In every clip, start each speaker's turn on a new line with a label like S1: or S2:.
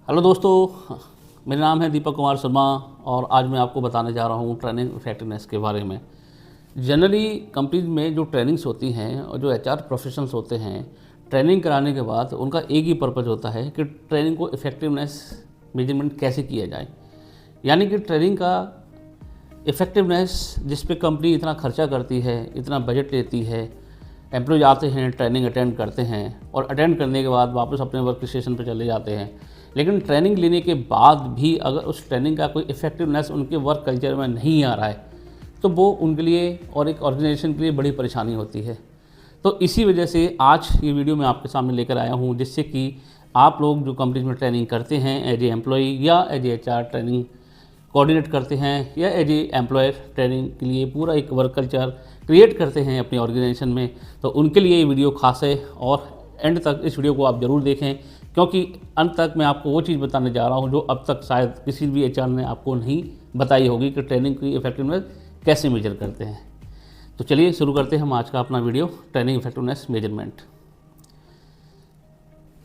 S1: Hello दोस्तों, मेरा नाम है दीपक कुमार शर्मा और आज मैं आपको बताने जा रहा हूँ ट्रेनिंग इफेक्टिवनेस के बारे में। जनरली कंपनीज में जो ट्रेनिंग्स होती हैं और जो एचआर प्रोफेशनल्स होते हैं, ट्रेनिंग कराने के बाद उनका एक ही पर्पज़ होता है कि ट्रेनिंग को इफ़ेक्टिवनेस मेजरमेंट कैसे किया जाए। यानी कि ट्रेनिंग का इफ़ेक्टिवनेस जिस पे कंपनी इतना खर्चा करती है, इतना बजट लेती है, एम्प्लॉय आते हैं, ट्रेनिंग अटेंड करते हैं और अटेंड करने के बाद वापस अपने वर्क स्टेशन पर चले जाते हैं। लेकिन ट्रेनिंग लेने के बाद भी अगर उस ट्रेनिंग का कोई इफ़ेक्टिवनेस उनके वर्क कल्चर में नहीं आ रहा है तो वो उनके लिए और एक ऑर्गेनाइजेशन के लिए बड़ी परेशानी होती है। तो इसी वजह से आज ये वीडियो मैं आपके सामने लेकर आया हूँ, जिससे कि आप लोग जो कंपनीज में ट्रेनिंग करते हैं एज ए एम्प्लॉय या as a HR training coordinate करते हैं या एज ए एम्प्लॉयर ट्रेनिंग के लिए पूरा एक वर्क कल्चर क्रिएट करते हैं अपनी ऑर्गेनाइजेशन में, तो उनके लिए ये वीडियो खास है और एंड तक इस वीडियो को आप ज़रूर देखें, क्योंकि अंत तक मैं आपको वो चीज़ बताने जा रहा हूँ जो अब तक शायद किसी भी एचआर ने आपको नहीं बताई होगी कि ट्रेनिंग की इफेक्टिवनेस कैसे मेजर करते हैं। तो चलिए शुरू करते हैं हम आज का अपना video, training effectiveness measurement.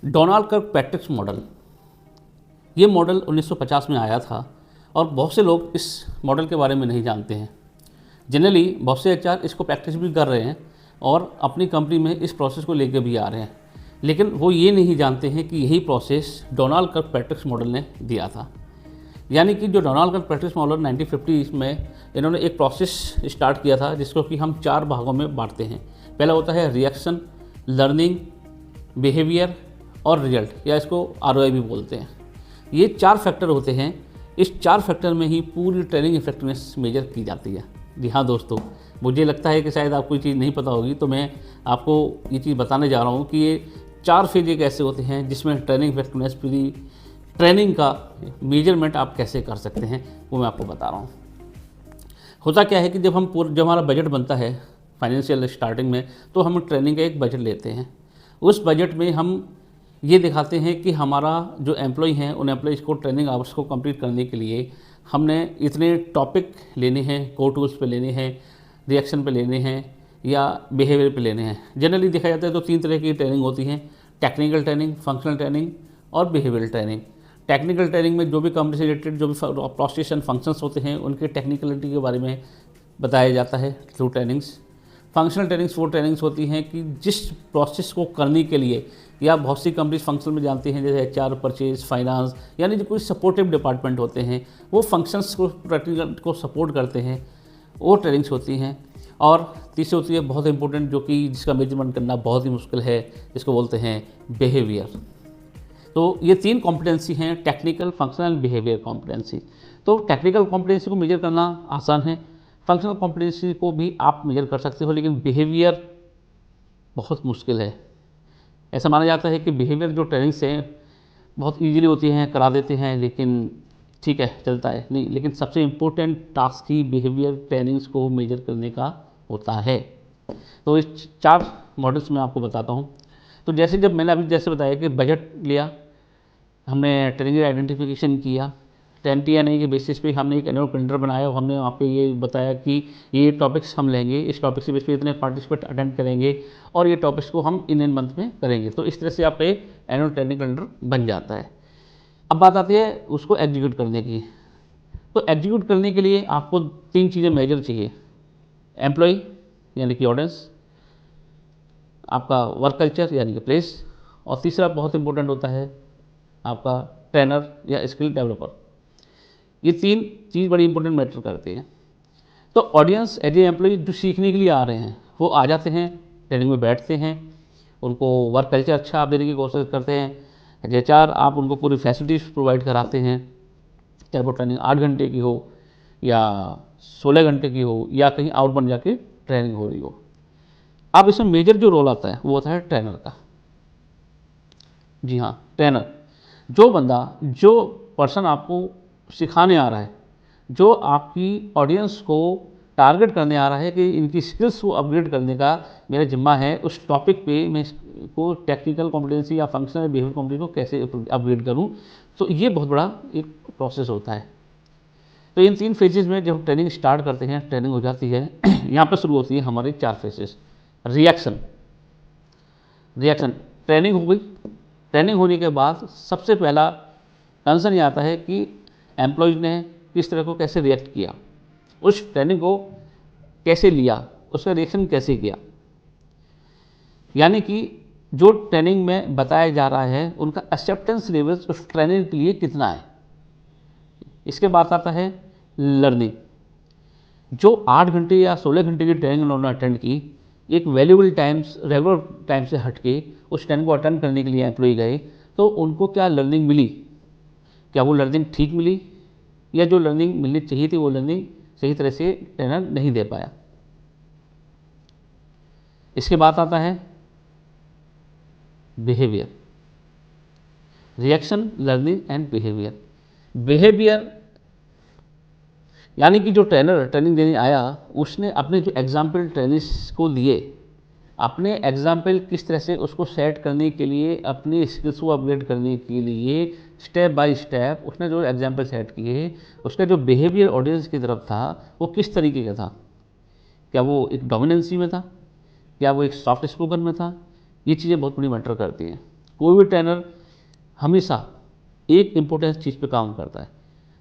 S1: Donald Kirkpatrick model, ये मॉडल 1950 में आया था और बहुत से लोग इस मॉडल के बारे में नहीं जानते हैं। जनरली बहुत से एचआर इसको प्रैक्टिस भी कर रहे हैं और अपनी कंपनी में इस प्रोसेस को लेकर भी आ रहे हैं, लेकिन वो ये नहीं जानते हैं कि यही प्रोसेस डोनाल्ड कर्कपैट्रिक मॉडल ने दिया था। यानी कि जो डोनाल्ड कर्कपैट्रिक मॉडल 1950 में इन्होंने एक प्रोसेस स्टार्ट किया था जिसको कि हम 4 भागों में बांटते हैं। पहला होता है रिएक्शन, लर्निंग, बिहेवियर और रिजल्ट, या इसको आरओआई भी बोलते हैं। ये 4 फैक्टर होते हैं। इस 4 फैक्टर में ही पूरी ट्रेनिंग इफेक्टिवनेस मेजर की जाती है। जी हाँ दोस्तों, मुझे लगता है कि शायद आपको ये चीज़ नहीं पता होगी, तो मैं आपको ये चीज़ बताने जा रहा हूँ कि ये 4 फेज एक ऐसे होते हैं जिसमें ट्रेनिंग इफेक्टिवनेस पूरी ट्रेनिंग का मेजरमेंट आप कैसे कर सकते हैं वो मैं आपको बता रहा हूँ। होता क्या है कि जब हमारा बजट बनता है फाइनेंशियल स्टार्टिंग में, तो हम ट्रेनिंग का एक बजट लेते हैं। उस बजट में हम ये दिखाते हैं कि हमारा जो एम्प्लॉय हैं उन एम्प्लॉयज़ को ट्रेनिंग आवर्स को कंप्लीट करने के लिए हमने इतने टॉपिक लेने हैं, कोर टूल्स पे लेने हैं, रिएक्शन पे लेने हैं या बिहेवियर पे लेने हैं। जनरली देखा जाता है तो 3 तरह की ट्रेनिंग होती हैं, टेक्निकल ट्रेनिंग, फंक्शनल ट्रेनिंग और बिहेवियरल ट्रेनिंग। टेक्निकल ट्रेनिंग में जो भी कंपनी से रिलेटेड जो भी प्रोसेस फंक्शंस होते हैं उनके टेक्निकलिटी के बारे में बताया जाता है थ्रू ट्रेनिंग्स। फंक्शनल ट्रेनिंग्स वो ट्रेनिंग्स होती हैं कि जिस प्रोसेस को करने के लिए, या बहुत सी कंपनीज फंक्शन में जानते हैं जैसे एचआर, परचेज, फाइनेंस, यानी जो कोई सपोर्टिव डिपार्टमेंट होते हैं वो फंक्शंस को प्रैक्टिकल को सपोर्ट करते हैं, वो ट्रेनिंग्स होती हैं। और तीसरी होती है बहुत इंपॉर्टेंट, जो कि जिसका मेजरमेंट करना बहुत ही मुश्किल है, जिसको बोलते हैं बिहेवियर। तो ये 3 कॉम्पिटेंसी हैं, टेक्निकल, फंक्शनल, बिहेवियर कॉम्पिटेंसी। तो टेक्निकल कॉम्पिटेंसी को मेजर करना आसान है, फंक्शनल कॉम्पिटेंसी को भी आप मेजर कर सकते हो, लेकिन बिहेवियर बहुत मुश्किल है। ऐसा माना जाता है कि बिहेवियर जो ट्रेनिंग्स हैं बहुत ईजीली होती हैं, करा देते हैं, लेकिन ठीक है चलता है नहीं, लेकिन सबसे इम्पोर्टेंट टास्क ही बिहेवियर ट्रेनिंग्स को मेजर करने का होता है। तो इस 4 मॉडल्स में आपको बताता हूँ। तो जैसे जब मैंने अभी जैसे बताया कि बजट लिया, हमने ट्रेनिंग आइडेंटिफिकेशन किया, 10 के बेसिस पे हमने एक एनुअल कैलेंडर बनाया और हमने वहाँ पे ये बताया कि ये टॉपिक्स हम लेंगे, इस टॉपिक से बेस पे इतने पार्टिसिपेट अटेंड करेंगे और ये टॉपिक्स को हम इन मंथ में करेंगे। तो इस तरह से आपका एनुअल ट्रेनिंग कैलेंडर बन जाता है। अब बात आती है उसको एग्जीक्यूट करने की। तो एग्जीक्यूट करने के लिए आपको 3 चीज़ें मेजर चाहिए, एम्प्लॉय यानी कि ऑडियंस, आपका वर्क कल्चर यानी कि प्लेस, और तीसरा बहुत इंपॉर्टेंट होता है आपका ट्रेनर या स्किल डेवलपर। ये 3 चीज़ बड़ी इंपॉर्टेंट मैटर करती है। तो ऑडियंस एज ए एम्प्लॉय जो सीखने के लिए आ रहे हैं वो आ जाते हैं, ट्रेनिंग में बैठते हैं, उनको वर्क कल्चर अच्छा आप देने की कोशिश करते हैं। एज एचआर आप उनको पूरी फैसिलिटीज़ प्रोवाइड कराते हैं, चाहे वो ट्रेनिंग 8 घंटे की हो या 16 घंटे की हो या कहीं आउटबाउंड जाके ट्रेनिंग हो रही हो। अब इसमें मेजर जो रोल आता है वो होता है ट्रेनर का। जी हाँ, ट्रेनर, जो पर्सन आपको सिखाने आ रहा है, जो आपकी ऑडियंस को टारगेट करने आ रहा है कि इनकी स्किल्स को अपग्रेड करने का मेरा जिम्मा है, उस टॉपिक पे मैं इसको टेक्निकल कॉम्पिटेंसी या फंक्शनल बिहेवियर कॉम्पिटेंसी को कैसे अपग्रेड करूं। तो ये बहुत बड़ा एक प्रोसेस होता है। तो इन 3 फेजेस में जब ट्रेनिंग स्टार्ट करते हैं, ट्रेनिंग हो जाती है यहाँ पर शुरू होती है हमारी 4 फेजेस। रिएक्शन, ट्रेनिंग हो गई। ट्रेनिंग होने के बाद सबसे पहला कंसर्न ये आता है कि एम्प्लॉयज़ ने किस तरह को कैसे रिएक्ट किया, उस ट्रेनिंग को कैसे लिया, उसका रिएक्शन कैसे किया, यानी कि जो ट्रेनिंग में बताया जा रहा है उनका एक्सेप्टेंस लेवल उस ट्रेनिंग के लिए कितना है। इसके बाद आता है लर्निंग। जो 8 घंटे या 16 घंटे की ट्रेनिंग उन्होंने अटेंड की, एक वैल्यूबल टाइम्स रेगुलर टाइम से हट के उस ट्रेनिंग को अटेंड करने के लिए एम्प्लॉय गए, तो उनको क्या लर्निंग मिली, क्या वो लर्निंग ठीक मिली, या जो लर्निंग मिलनी चाहिए थी वो लर्निंग सही तरह से ट्रेनर नहीं दे पाया। इसके बाद आता है behaviour, reaction, learning and behaviour. Behaviour यानी कि जो ट्रेनर ट्रेनिंग देने आया उसने अपने जो एग्जाम्पल ट्रेनिंग्स को दिए, अपने एग्जाम्पल किस तरह से उसको सेट करने के लिए, अपनी स्किल्स को अपग्रेड करने के लिए स्टेप बाय स्टेप उसने जो एग्जाम्पल सेट किए, उसका जो बिहेवियर ऑडियंस की तरफ था वो किस तरीके का था। क्या वो एक डोमिनेंसी में था, क्या वो एक सॉफ्ट स्पोकन में था, ये चीज़ें बहुत बड़ी मैटर करती हैं। कोई भी ट्रेनर हमेशा एक इम्पोर्टेंट चीज़ पे काम करता है,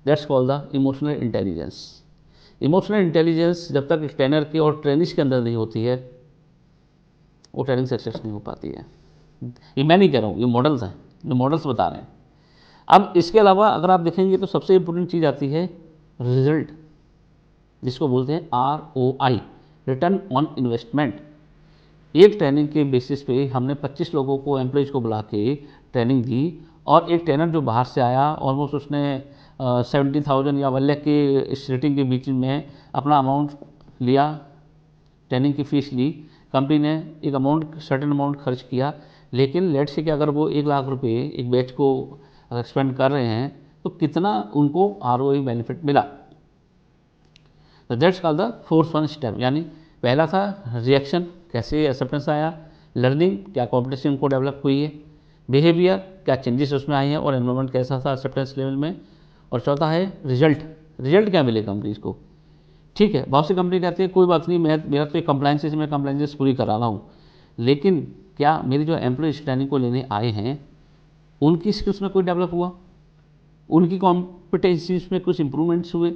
S1: that's called the emotional intelligence. Emotional intelligence जब तक ट्रेनर के और ट्रेनिंग्स के अंदर नहीं होती है वो ट्रेनिंग सक्सेस नहीं हो पाती है। ये मैं नहीं कह रहा हूँ, ये मॉडल्स हैं, जो मॉडल्स बता रहे हैं। अब इसके अलावा अगर आप देखेंगे तो सबसे इम्पोर्टेंट चीज़ आती है रिजल्ट, जिसको बोलते हैं ROI, रिटर्न ऑन इन्वेस्टमेंट। एक ट्रेनिंग के बेसिस पे हमने 25 लोगों को, एम्प्लॉयज़ को बुला के ट्रेनिंग दी, और एक ट्रेनर जो बाहर से आया ऑलमोस्ट उसने 70,000 या 1 लाख के इस रेटिंग के बीच में अपना अमाउंट लिया, ट्रेनिंग की फ़ीस ली, कंपनी ने एक अमाउंट, सर्टेन अमाउंट खर्च किया, लेकिन लेट से कि अगर वो 1 लाख रुपये एक बैच को स्पेंड कर रहे हैं तो कितना उनको ROI बेनिफिट मिला। तो that's called the fourth one step. यानी पहला था रिएक्शन, कैसे एक्सेप्टेंस आया, लर्निंग, क्या कॉम्पिटिशन को डेवलप हुई है, बिहेवियर, क्या चेंजेस उसमें आए हैं और एनवायरनमेंट कैसा था एक्सेप्टेंस लेवल में, और चौथा है रिजल्ट, रिजल्ट क्या मिले कंपनीज को। ठीक है, बहुत सी कंपनी कहती है कोई बात नहीं, मेरा तो कंप्लाइंसेस में कंप्लाइंसेस पूरी करा रहा हूँ, लेकिन क्या मेरे जो एम्प्लॉय ट्रेनिंग को लेने आए हैं उनकी स्किल्स में कोई डेवलप हुआ, उनकी कॉम्पिटेंसीज में कुछ इंप्रूवमेंट्स हुए।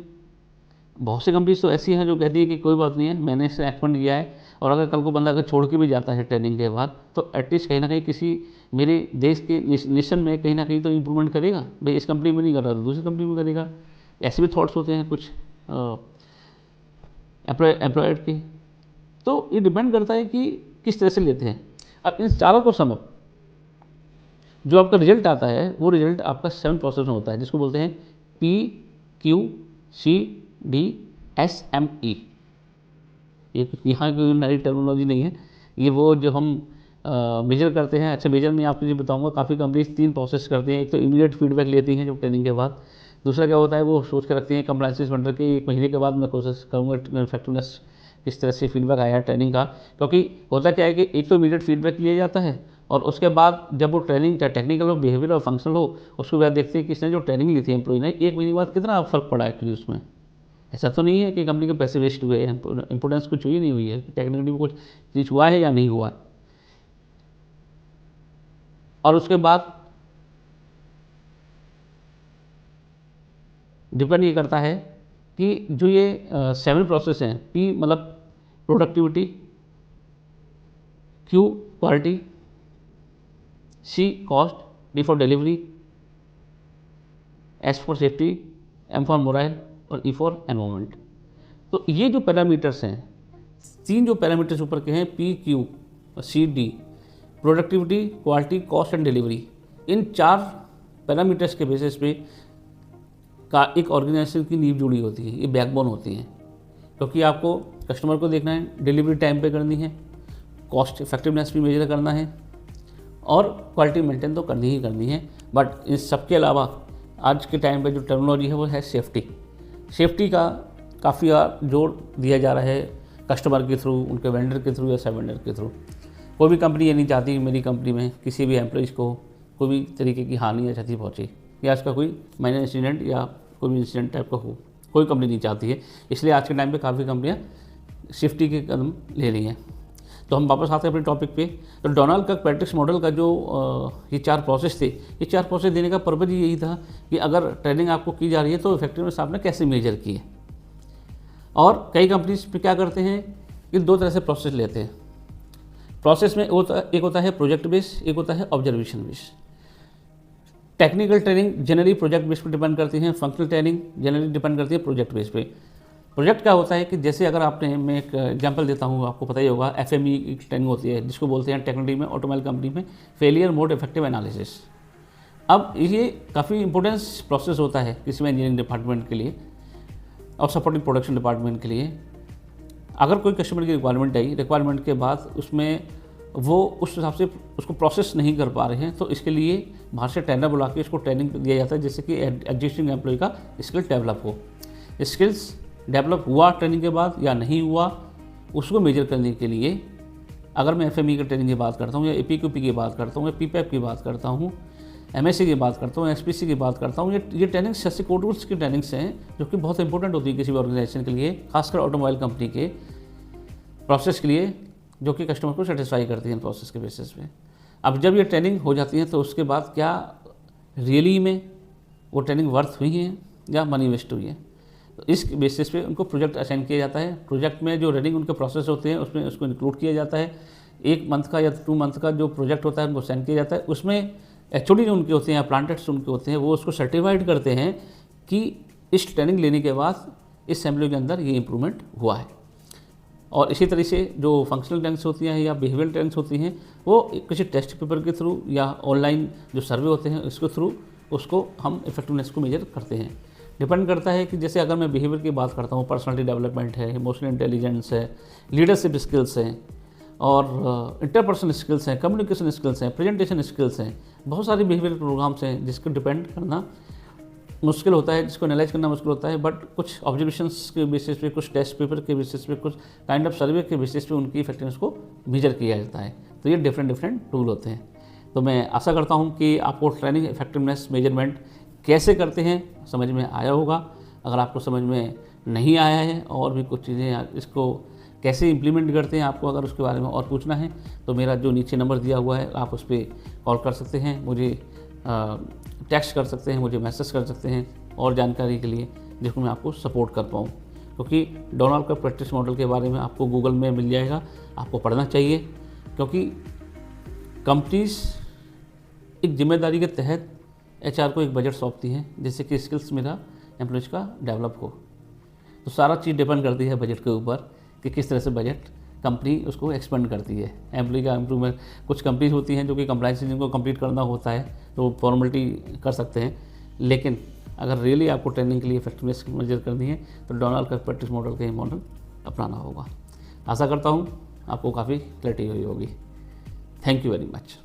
S1: बहुत सी कंपनीज तो ऐसी हैं जो कहती है कि कोई बात नहीं है, मैंने इससे एक्सपेंड किया है, और अगर कल को बंदा अगर छोड़ के भी जाता है ट्रेनिंग के बाद तो एटलीस्ट कहीं ना कहीं किसी मेरे देश के नेशन में कहीं ना कहीं तो इंप्रूवमेंट करेगा। भाई इस कंपनी में नहीं कर रहा तो दूसरी कंपनी में करेगा। ऐसे भी थॉट्स होते हैं कुछ एम्प्लॉयर के। तो ये डिपेंड करता है कि किस तरह से लेते हैं। अब इन चारों को समअप जो आपका रिजल्ट आता है वो रिजल्ट आपका 7 प्रोसेस में होता है, जिसको बोलते हैं PQCDSME। ये यहाँ कोई नई टर्मिनोलॉजी नहीं है, ये वो जो हम मेजर करते हैं। अच्छा, मेजर में आपको ये बताऊंगा, काफ़ी कंपनीज 3 प्रोसेस करती हैं। एक तो इमीडिएट फीडबैक लेती हैं जो ट्रेनिंग के बाद, दूसरा क्या होता है वो सोच कर रखती हैं कंप्लायंसेस वेंडर के 1 महीने के बाद मैं कोशिश करूँगा इफेक्टिवनेस किस तरह से फीडबैक आया ट्रेनिंग का। क्योंकि होता क्या है कि एक तो इमीडिएट फीडबैक लिया जाता है और उसके बाद जब वो ट्रेनिंग चाहे टेक्निकल हो, बिहेवियर और फंक्शनल हो, उसके बाद देखते हैं कि इसने जो ट्रेनिंग ली थी एम्प्लॉय ने 1 महीने के बाद कितना फ़र्क पड़ा एक्चुअली उसमें। ऐसा तो नहीं है कि कंपनी के पैसे वेस्ट हुए हैं, इंपोर्टेंस कुछ हुई नहीं हुई है, टेक्निकली कुछ चीज़ हुआ है या नहीं हुआ। और उसके बाद डिपेंड ये करता है कि जो ये 7 प्रोसेस हैं, P मतलब productivity, Q quality, C cost, D for delivery, S for safety, M for morale और E फॉर एनवायरनमेंट। तो ये जो पैरामीटर्स हैं, 3 जो पैरामीटर्स ऊपर के हैं, P, Q और C, D, productivity, quality, cost and delivery, in 4 parameters के बेसिस पे का एक ऑर्गेनाइजेशन की नींव जुड़ी होती है, ये बैकबोन होती हैं। क्योंकि आपको कस्टमर को देखना है, डिलीवरी टाइम पे करनी है, कॉस्ट इफेक्टिवनेस भी मेजर करना है और क्वालिटी मेंटेन तो करनी ही करनी है। बट इन सब के अलावा आज के टाइम पे जो टर्मिनोलॉजी है वो है सेफ्टी। सेफ्टी का काफ़ी जोर दिया जा रहा है कस्टमर के थ्रू, उनके वेंडर के थ्रू या सब वेंडर के थ्रू। कोई भी कंपनी ये नहीं चाहती कि मेरी कंपनी में किसी भी एम्प्लॉइज़ को कोई भी तरीके की हानि या क्षति पहुँचे या इसका कोई माइनर इंसिडेंट या कोई भी इंसिडेंट टाइप का हो, कोई कंपनी नहीं चाहती है। इसलिए आज के टाइम पे काफ़ी कंपनियां सेफ्टी के कदम ले रही हैं। तो हम वापस आते हैं अपने टॉपिक पे। तो डोनाल्ड कर्क पैट्रिक्स मॉडल का जो ये 4 प्रोसेस थे, ये 4 प्रोसेस देने का पर्पज यही था कि अगर ट्रेनिंग आपको की जा रही है तो इफेक्टिवनेस आपने कैसे मेजर की है। और कई कंपनीज पे क्या करते हैं कि 2 तरह से प्रोसेस लेते हैं। प्रोसेस में एक होता है प्रोजेक्ट बेस, एक होता है observation base. Technical training generally project base पर डिपेंड करती है, फंक्शनल ट्रेनिंग जनरली डिपेंड करती है प्रोजेक्ट बेस पे। प्रोजेक्ट क्या होता है कि जैसे अगर आपने, मैं एक एग्जांपल देता हूँ, आपको पता ही होगा, FME की ट्रेनिंग होती है जिसको बोलते हैं टेक्निकली में, ऑटोमोबाइल कंपनी में, फेलियर मोड इफेक्टिव एनालिसिस। अब ये काफ़ी इंपॉर्टेंस प्रोसेस होता है किसी में इंजीनियरिंग डिपार्टमेंट के लिए और सपोर्टिंग प्रोडक्शन डिपार्टमेंट के लिए। अगर कोई कस्टमर की रिक्वायरमेंट आई, रिक्वायरमेंट के बाद उसमें वो उस हिसाब से उसको प्रोसेस नहीं कर पा रहे हैं, तो इसके लिए बाहर से ट्रेनर बुला के इसको ट्रेनिंग दिया जाता है जिससे कि एग्जिस्टिंग एम्प्लॉय का स्किल डेवलप हो। स्किल्स डेवलप हुआ ट्रेनिंग के बाद या नहीं हुआ, उसको मेजर करने के लिए अगर मैं FME की ट्रेनिंग की बात करता हूँ, या APQP की बात करता हूँ, या PPAP की बात करता हूँ, MSc की बात करता हूँ, SPC की बात करता हूँ, ये ट्रेनिंग्स जैसे कोर्स की ट्रेनिंग्स हैं जो कि बहुत इंपॉर्टेंट होती है किसी भी ऑर्गेनाइजेशन के लिए, खासकर ऑटोमोबाइल कंपनी के प्रोसेस के लिए, जो कि कस्टमर को सेटिस्फाई करती है प्रोसेस के बेसिस पे। अब जब ये ट्रेनिंग हो जाती है तो उसके बाद क्या रियली में वो ट्रेनिंग वर्थ हुई है या मनी वेस्ट हुई है, तो इस बेसिस पे उनको प्रोजेक्ट असाइन किया जाता है। प्रोजेक्ट में जो रनिंग उनके प्रोसेस होते हैं उसमें उसको इंक्लूड किया जाता है। 1 मंथ का या 2 मंथ का जो प्रोजेक्ट होता है उनको असाइन किया जाता है। उसमें HOD जो उनके होते हैं या प्लांटेड्स उनके होते हैं, वो उसको सर्टिफाइड करते हैं कि इस ट्रेनिंग लेने के बाद इस एम्प्लॉय के अंदर ये इंप्रूवमेंट हुआ है। और इसी तरह से जो फंक्शनल ट्रेनिंग्स होती हैं या बिहेवियरल ट्रेनिंग्स होती हैं, वो किसी टेस्ट पेपर के थ्रू या ऑनलाइन जो सर्वे होते हैं उसके थ्रू उसको हम इफेक्टिवनेस को मेजर करते हैं। डिपेंड करता है कि जैसे अगर मैं बिहेवियर की बात करता हूँ, पर्सनालिटी डेवलपमेंट है, इमोशनल इंटेलिजेंस है, लीडरशिप स्किल्स हैं, और इंटरपर्सनल स्किल्स हैं, कम्युनिकेशन स्किल्स हैं, प्रेजेंटेशन स्किल्स हैं, बहुत सारे बिहेवियर प्रोग्राम्स हैं जिसको डिपेंड करना मुश्किल होता है, जिसको एनालाइज करना मुश्किल होता है। बट कुछ ऑब्जर्वेशंस के बेसिस पे, कुछ टेस्ट पेपर के बेसिस पे, कुछ काइंड ऑफ सर्वे के बेसिस पे उनकी इफेक्टिवनेस को मेजर किया जाता है। तो ये डिफरेंट टूल होते हैं। तो मैं आशा करता हूँ कि आपको ट्रेनिंग इफेक्टिवनेस मेजरमेंट कैसे करते हैं समझ में आया होगा। अगर आपको समझ में नहीं आया है और भी कुछ चीज़ें इसको कैसे इम्प्लीमेंट करते हैं, आपको अगर उसके बारे में और पूछना है तो मेरा जो नीचे नंबर दिया हुआ है आप उस पर कॉल कर सकते हैं, मुझे टेक्स्ट कर सकते हैं, मुझे मैसेज कर सकते हैं और जानकारी के लिए, जिसको मैं आपको सपोर्ट कर पाऊँ। क्योंकि डोनाल्ड कर्क प्रैक्टिस मॉडल के बारे में आपको गूगल में मिल जाएगा, आपको पढ़ना चाहिए। क्योंकि कंपनीज एक जिम्मेदारी के तहत HR को एक बजट सौंपती हैं जिससे कि स्किल्स मेरा एम्प्लॉयज़ का डेवलप हो। तो सारा चीज़ डिपेंड करती है बजट के ऊपर कि किस तरह से बजट कंपनी उसको एक्सपेंड करती है। एम्प्लॉय का इम्प्रूवमेंट, कुछ कंपनीज होती हैं जो कि कंप्लाइंस जिनको कंप्लीट करना होता है तो वो फॉर्मेलिटी कर सकते हैं, लेकिन अगर रियली आपको ट्रेनिंग के लिए इफेक्टिवनेस मेजर करनी है तो डोनाल्ड कर्क प्रैक्टिस मॉडल का ही मॉडल अपनाना होगा। आशा करता हूँ आपको काफ़ी क्लैरिटी हुई होगी। Thank you very much.